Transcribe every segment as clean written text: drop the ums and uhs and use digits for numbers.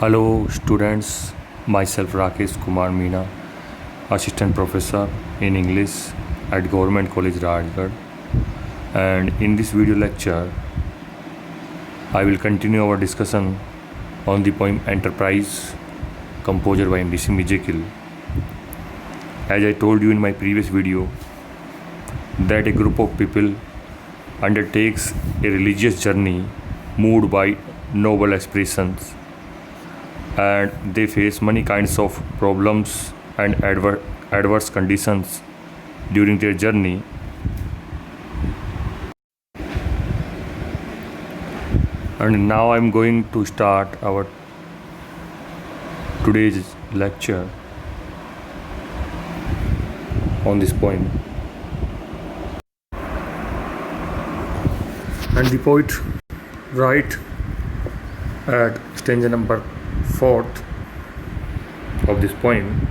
Hello students, myself Rakesh Kumar Meena, Assistant Professor in English at Government College Rajgarh, and in this video lecture I will continue our discussion on the poem Enterprise, composed by Nissim Ezekiel. As I told you in my previous video that a group of people undertakes a religious journey moved by noble aspirations, and they face many kinds of problems and adverse conditions during their journey. And now I'm going to start our today's lecture on this poem. And the poet writes at stanza number 4th of this poem.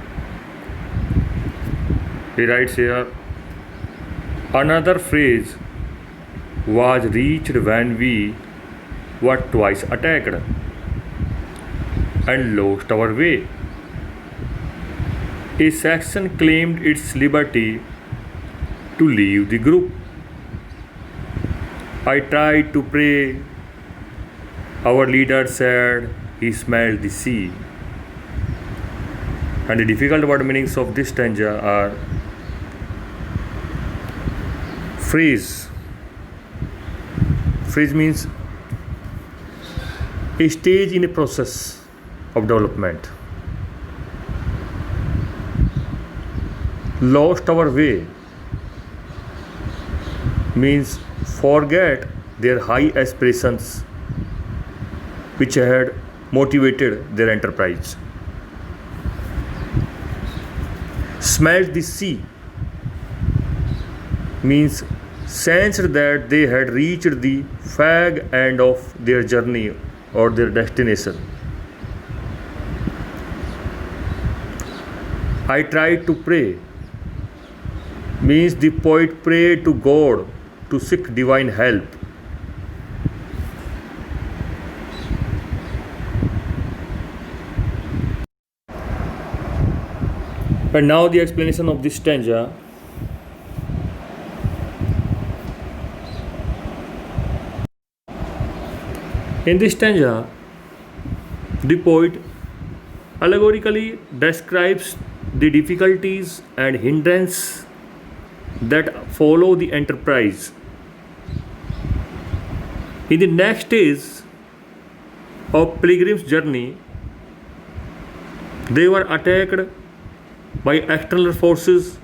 He writes here, another phrase was reached when we were twice attacked and lost our way. A section claimed its liberty to leave the group. I tried to pray. Our leader said he smelled the sea. And the difficult word meanings of this stanza are phrase. Phrase means a stage in a process of development. Lost our way means forget their high aspirations which had motivated their enterprise. Smelt the sea means sensed that they had reached the fag end of their journey or their destination. I tried to pray means the poet prayed to God to seek divine help. And now the explanation of this stanza. In this stanza, the poet allegorically describes the difficulties and hindrances that follow the enterprise. In the next stage of pilgrim's journey, they were attacked by external forces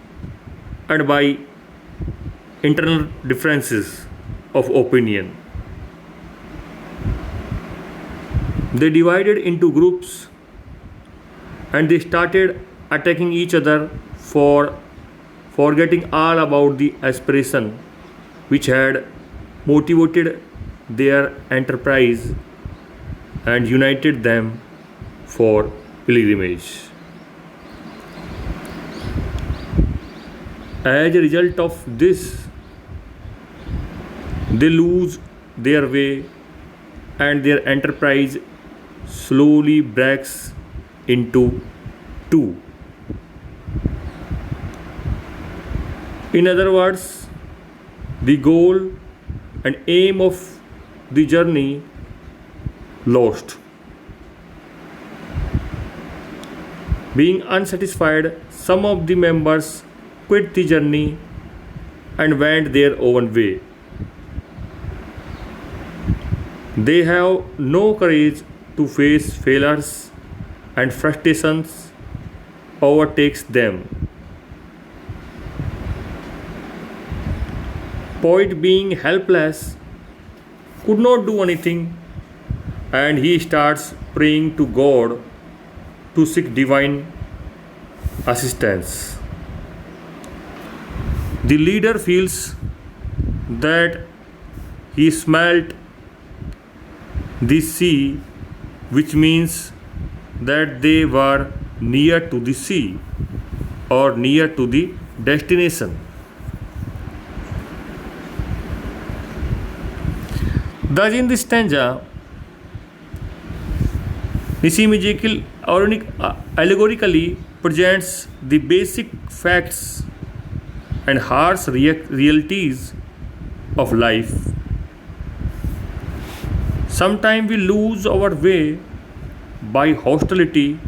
and by internal differences of opinion. They divided into groups and they started attacking each other for forgetting all about the aspiration which had motivated their enterprise and united them for pilgrimage. As a result of this, they lose their way and their enterprise slowly breaks into two. In other words, the goal and aim of the journey lost. Being unsatisfied, some of the members quit the journey and went their own way. They have no courage to face failures and frustrations overtakes them. Poet, being helpless, could not do anything, and he starts praying to God to seek divine assistance. The leader feels that he smelt the sea, which means that they were near to the sea or near to the destination. Thus, in this stanza, This image allegorically presents the basic facts and harsh realities of life. Sometimes we lose our way by hostility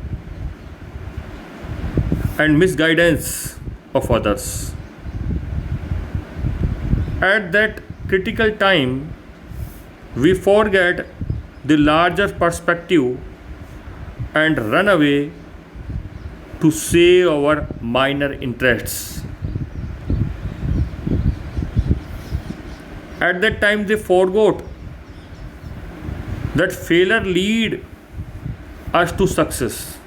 and misguidance of others. At that critical time, we forget the larger perspective and run away to save our minor interests. At that time, they forgot that failure lead us to success.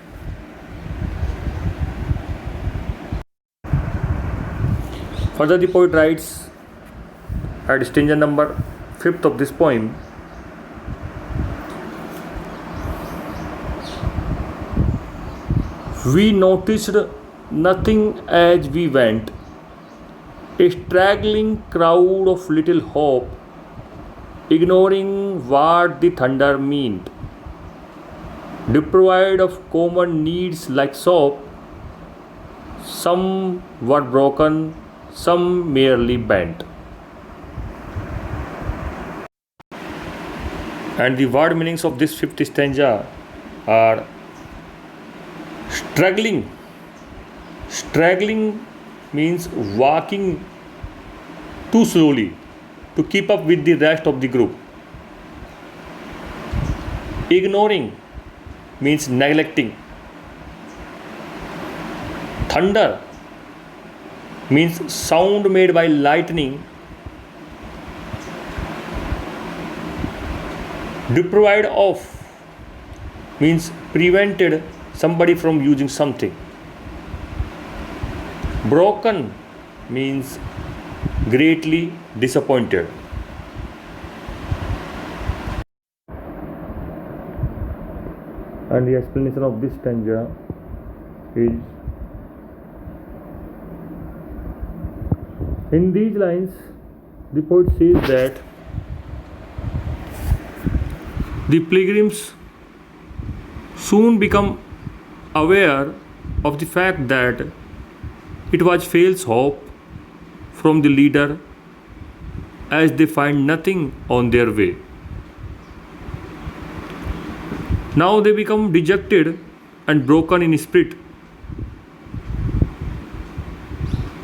Further, the poet writes at stanza number 5th of this poem, we noticed nothing as we went, a straggling crowd of little hope, ignoring what the thunder meant. Deprived of common needs like soap, some were broken, some merely bent. And the word meanings of this fifth stanza are struggling. Struggling means walking too slowly to keep up with the rest of the group. Ignoring means neglecting. Thunder means sound made by lightning. Deprived of means prevented somebody from using something. Broken means greatly disappointed. And the explanation of this stanza is, in these lines, the poet says that the pilgrims soon become aware of the fact that it was false hope from the leader, as they find nothing on their way. Now they become dejected and broken in spirit.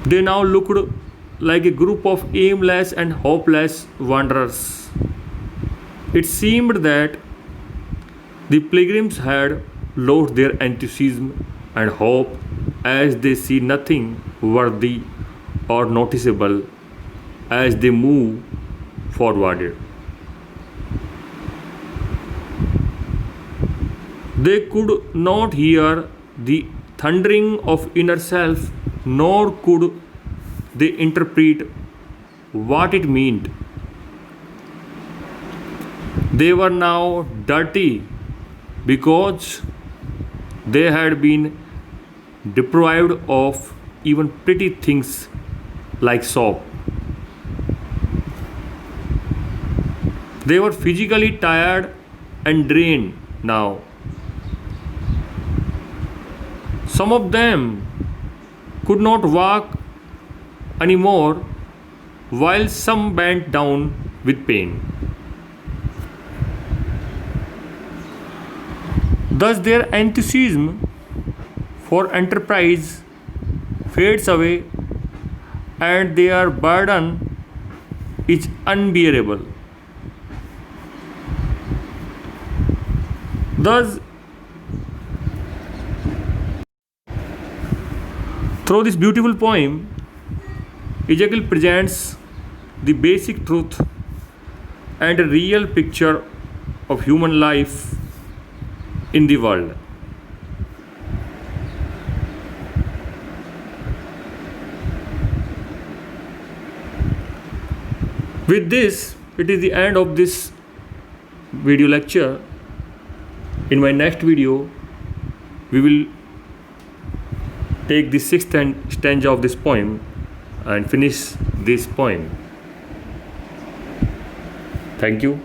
They now looked like a group of aimless and hopeless wanderers. It seemed that the pilgrims had lost their enthusiasm and hope as they see nothing worthy or noticeable as they move forward. They could not hear the thundering of inner self, nor could they interpret what it meant. They were now dirty because they had been deprived of even pretty things like soap. They were physically tired and drained now. Some of them could not walk anymore, while some bent down with pain. Thus, their enthusiasm for enterprise fades away and their burden is unbearable. Thus, through this beautiful poem, Ezekiel presents the basic truth and a real picture of human life in the world. With this, it is the end of this video lecture. In my next video, we will take the sixth stanza of this poem and finish this poem. Thank you.